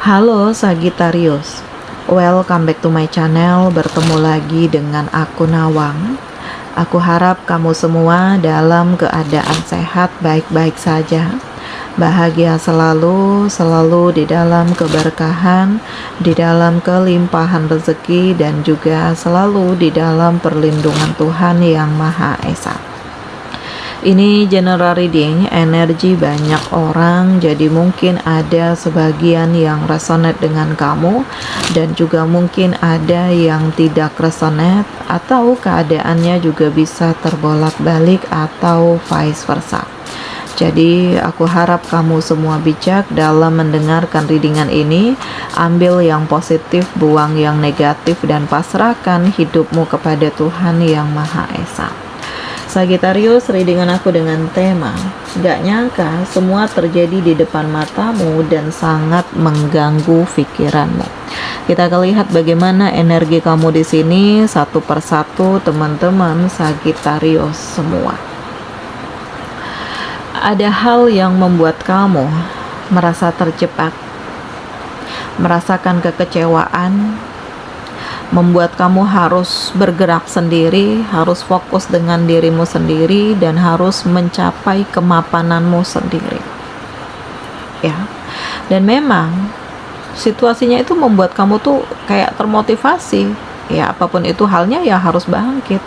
Halo Sagittarius, welcome back to my channel. Bertemu lagi dengan aku Nawang. Aku harap kamu semua dalam keadaan sehat, baik-baik saja, bahagia selalu, selalu di dalam keberkahan, di dalam kelimpahan rezeki, dan juga selalu di dalam perlindungan Tuhan Yang Maha Esa. Ini general reading, energi banyak orang, jadi mungkin ada sebagian yang resonate dengan kamu dan juga mungkin ada yang tidak resonate, atau keadaannya juga bisa terbolak-balik atau vice versa. Jadi aku harap kamu semua bijak dalam mendengarkan readingan ini. Ambil yang positif, buang yang negatif, dan pasrahkan hidupmu kepada Tuhan Yang Maha Esa. Sagittarius, readingan aku dengan tema gak nyangka semua terjadi di depan matamu dan sangat mengganggu pikiranmu. Kita akan lihat bagaimana energi kamu di sini satu persatu, teman-teman Sagittarius semua. Ada hal yang membuat kamu merasa terjebak, merasakan kekecewaan, membuat kamu harus bergerak sendiri, harus fokus dengan dirimu sendiri, dan harus mencapai kemapananmu sendiri. Ya, dan memang situasinya itu membuat kamu tuh kayak termotivasi. Ya, apapun itu halnya ya harus bangkit.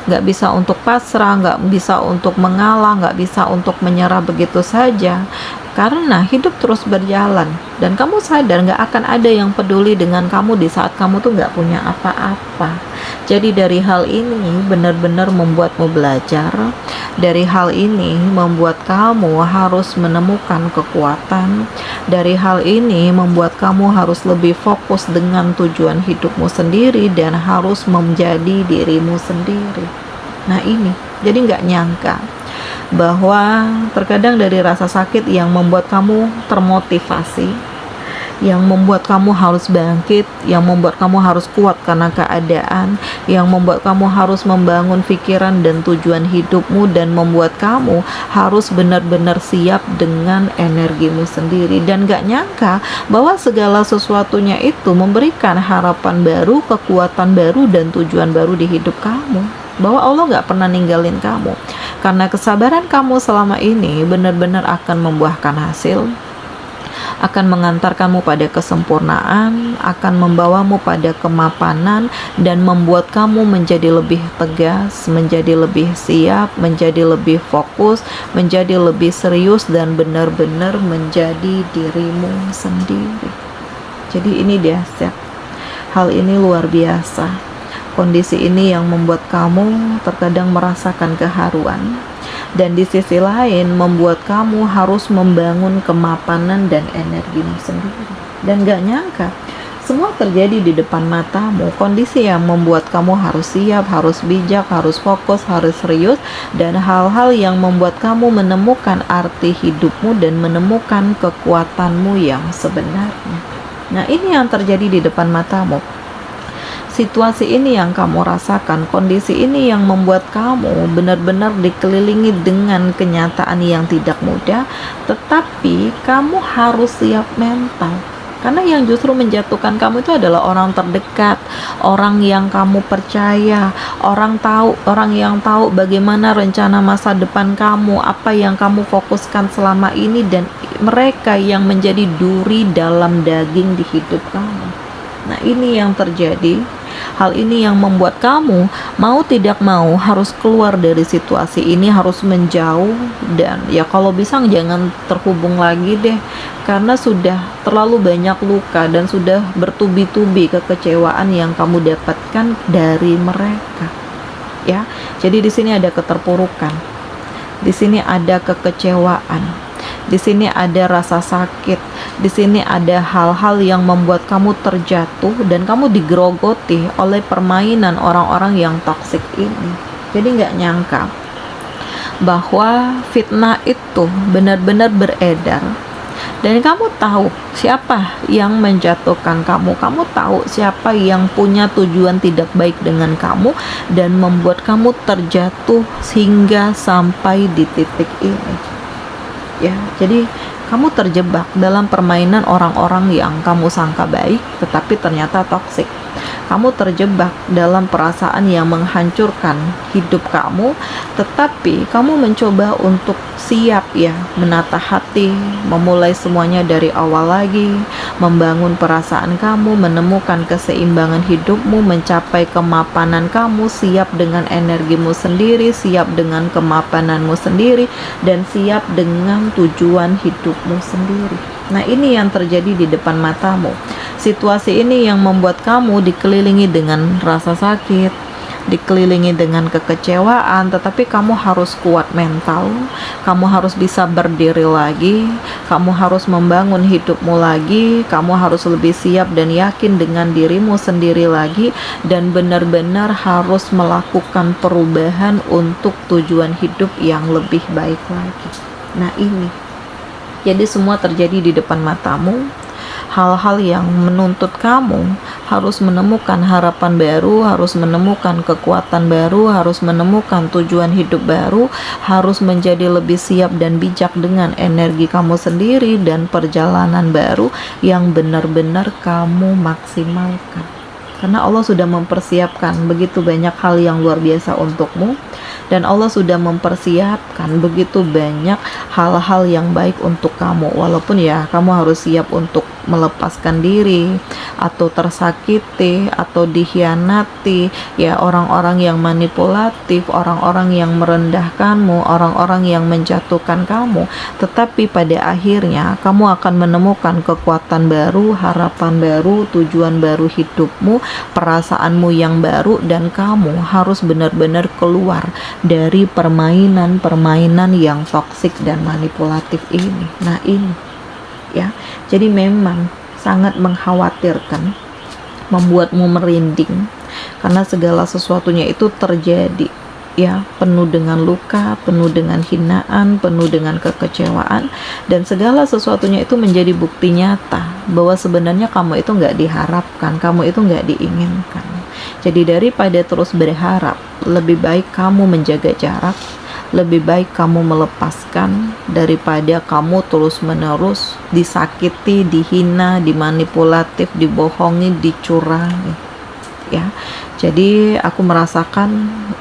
Nggak bisa untuk pasrah, nggak bisa untuk mengalah, nggak bisa untuk menyerah begitu saja. Karena hidup terus berjalan dan kamu sadar nggak akan ada yang peduli dengan kamu di saat kamu tuh nggak punya apa-apa. Jadi dari hal ini benar-benar membuatmu belajar. Dari hal ini membuat kamu harus menemukan kekuatan. Dari hal ini membuat kamu harus lebih fokus dengan tujuan hidupmu sendiri dan harus menjadi dirimu sendiri. Nah ini, jadi nggak nyangka bahwa terkadang dari rasa sakit yang membuat kamu termotivasi, yang membuat kamu harus bangkit, yang membuat kamu harus kuat karena keadaan, yang membuat kamu harus membangun pikiran dan tujuan hidupmu, dan membuat kamu harus benar-benar siap dengan energimu sendiri. Dan gak nyangka bahwa segala sesuatunya itu memberikan harapan baru, kekuatan baru, dan tujuan baru di hidup kamu. Bahwa Allah gak pernah ninggalin kamu. Karena kesabaran kamu selama ini benar-benar akan membuahkan hasil, akan mengantarkanmu pada kesempurnaan, akan membawamu pada kemapanan, dan membuat kamu menjadi lebih tegas, menjadi lebih siap, menjadi lebih fokus, menjadi lebih serius, dan benar-benar menjadi dirimu sendiri. Jadi ini dahsyat. Hal ini luar biasa. Kondisi ini yang membuat kamu terkadang merasakan keharuan, dan di sisi lain membuat kamu harus membangun kemapanan dan energimu sendiri. Dan gak nyangka semua terjadi di depan matamu. Kondisi yang membuat kamu harus siap, harus bijak, harus fokus, harus serius, dan hal-hal yang membuat kamu menemukan arti hidupmu dan menemukan kekuatanmu yang sebenarnya. Nah ini yang terjadi di depan matamu. Situasi ini yang kamu rasakan, kondisi ini yang membuat kamu benar-benar dikelilingi dengan kenyataan yang tidak mudah, tetapi kamu harus siap mental. Karena yang justru menjatuhkan kamu itu adalah orang terdekat, orang yang kamu percaya, orang yang tahu bagaimana rencana masa depan kamu, apa yang kamu fokuskan selama ini, dan mereka yang menjadi duri dalam daging di hidup kamu. Nah ini yang terjadi. Hal ini yang membuat kamu mau tidak mau harus keluar dari situasi ini, harus menjauh, dan ya kalau bisa jangan terhubung lagi deh, karena sudah terlalu banyak luka dan sudah bertubi-tubi kekecewaan yang kamu dapatkan dari mereka. Ya, jadi di sini ada keterpurukan, di sini ada kekecewaan, di sini ada rasa sakit, di sini ada hal-hal yang membuat kamu terjatuh dan kamu digerogoti oleh permainan orang-orang yang toksik ini. Jadi nggak nyangka bahwa fitnah itu benar-benar beredar, dan kamu tahu siapa yang menjatuhkan kamu, kamu tahu siapa yang punya tujuan tidak baik dengan kamu dan membuat kamu terjatuh hingga sampai di titik ini. Ya, jadi kamu terjebak dalam permainan orang-orang yang kamu sangka baik tetapi ternyata toksik. Kamu terjebak dalam perasaan yang menghancurkan hidup kamu, tetapi kamu mencoba untuk siap ya, menata hati, memulai semuanya dari awal lagi, membangun perasaan kamu, menemukan keseimbangan hidupmu, mencapai kemapanan kamu, siap dengan energimu sendiri, siap dengan kemapananmu sendiri, dan siap dengan tujuan hidupmu sendiri. Nah, ini yang terjadi di depan matamu. Situasi ini yang membuat kamu dikelilingi dengan rasa sakit, dikelilingi dengan kekecewaan, tetapi kamu harus kuat mental, kamu harus bisa berdiri lagi, kamu harus membangun hidupmu lagi, kamu harus lebih siap dan yakin dengan dirimu sendiri lagi, dan benar-benar harus melakukan perubahan untuk tujuan hidup yang lebih baik lagi. Nah, ini jadi semua terjadi di depan matamu, hal-hal yang menuntut kamu harus menemukan harapan baru, harus menemukan kekuatan baru, harus menemukan tujuan hidup baru, harus menjadi lebih siap dan bijak dengan energi kamu sendiri dan perjalanan baru yang benar-benar kamu maksimalkan. Karena Allah sudah mempersiapkan begitu banyak hal yang luar biasa untukmu, dan Allah sudah mempersiapkan begitu banyak hal-hal yang baik untuk kamu. Walaupun ya kamu harus siap untuk melepaskan diri, atau tersakiti, atau dikhianati, ya orang-orang yang manipulatif, orang-orang yang merendahkanmu, orang-orang yang menjatuhkan kamu. Tetapi pada akhirnya kamu akan menemukan kekuatan baru, harapan baru, tujuan baru hidupmu, perasaanmu yang baru, dan kamu harus benar-benar keluar dari permainan-permainan yang toksik dan manipulatif ini. Nah, ini ya, jadi memang sangat mengkhawatirkan, membuatmu merinding, karena segala sesuatunya itu terjadi ya, penuh dengan luka, penuh dengan hinaan, penuh dengan kekecewaan, dan segala sesuatunya itu menjadi bukti nyata bahwa sebenarnya kamu itu nggak diharapkan, kamu itu nggak diinginkan. Jadi daripada terus berharap, lebih baik kamu menjaga jarak, lebih baik kamu melepaskan daripada kamu terus-menerus disakiti, dihina, dimanipulatif, dibohongi, dicurangi. Ya. Jadi aku merasakan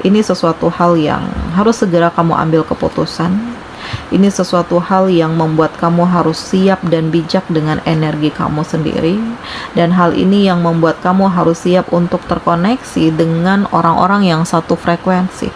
ini sesuatu hal yang harus segera kamu ambil keputusan. Ini sesuatu hal yang membuat kamu harus siap dan bijak dengan energi kamu sendiri, dan hal ini yang membuat kamu harus siap untuk terkoneksi dengan orang-orang yang satu frekuensi.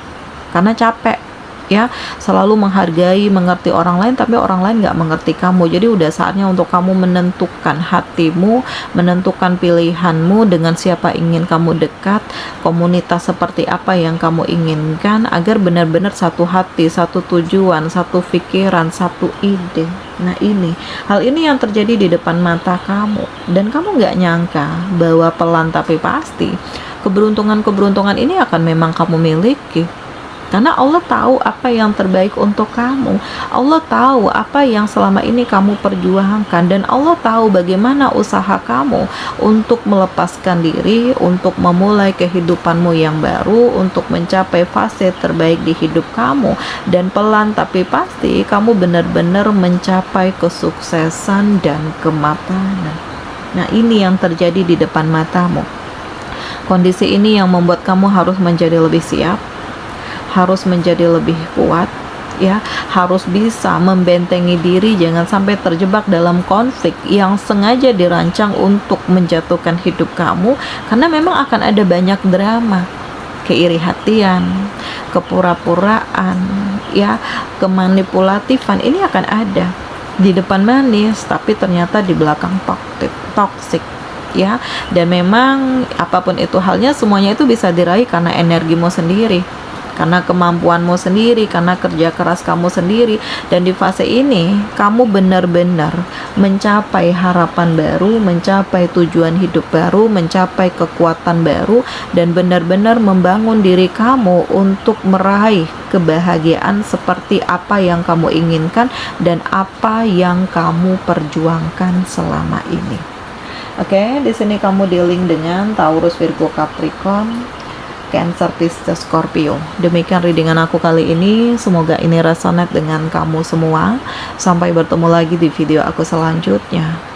Karena capek ya, selalu menghargai, mengerti orang lain, tapi orang lain nggak mengerti kamu. Jadi udah saatnya untuk kamu menentukan hatimu, menentukan pilihanmu, dengan siapa ingin kamu dekat, komunitas seperti apa yang kamu inginkan, agar benar-benar satu hati, satu tujuan, satu pikiran, satu ide. Nah, hal ini yang terjadi di depan mata kamu, dan kamu nggak nyangka bahwa pelan tapi pasti keberuntungan-keberuntungan ini akan memang kamu miliki. Karena Allah tahu apa yang terbaik untuk kamu. Allah tahu apa yang selama ini kamu perjuangkan, dan Allah tahu bagaimana usaha kamu untuk melepaskan diri, untuk memulai kehidupanmu yang baru, untuk mencapai fase terbaik di hidup kamu, dan pelan tapi pasti kamu benar-benar mencapai kesuksesan dan kemapanan. Nah, ini yang terjadi di depan matamu. Kondisi ini yang membuat kamu harus menjadi lebih siap, harus menjadi lebih kuat ya, harus bisa membentengi diri, jangan sampai terjebak dalam konflik yang sengaja dirancang untuk menjatuhkan hidup kamu, karena memang akan ada banyak drama, keiri hatian, kepura-puraan ya, kemanipulatifan. Ini akan ada di depan manis, tapi ternyata di belakang toksik ya. Dan memang apapun itu halnya, semuanya itu bisa diraih karena energimu sendiri, karena kemampuanmu sendiri, karena kerja keras kamu sendiri. Dan di fase ini kamu benar-benar mencapai harapan baru, mencapai tujuan hidup baru, mencapai kekuatan baru, dan benar-benar membangun diri kamu untuk meraih kebahagiaan seperti apa yang kamu inginkan dan apa yang kamu perjuangkan selama ini. Oke, di sini kamu dealing dengan Taurus, Virgo, Capricorn. Cancer, Pisces, Scorpio. Demikian readingan aku kali ini. Semoga ini resonate dengan kamu semua. Sampai bertemu lagi di video aku selanjutnya.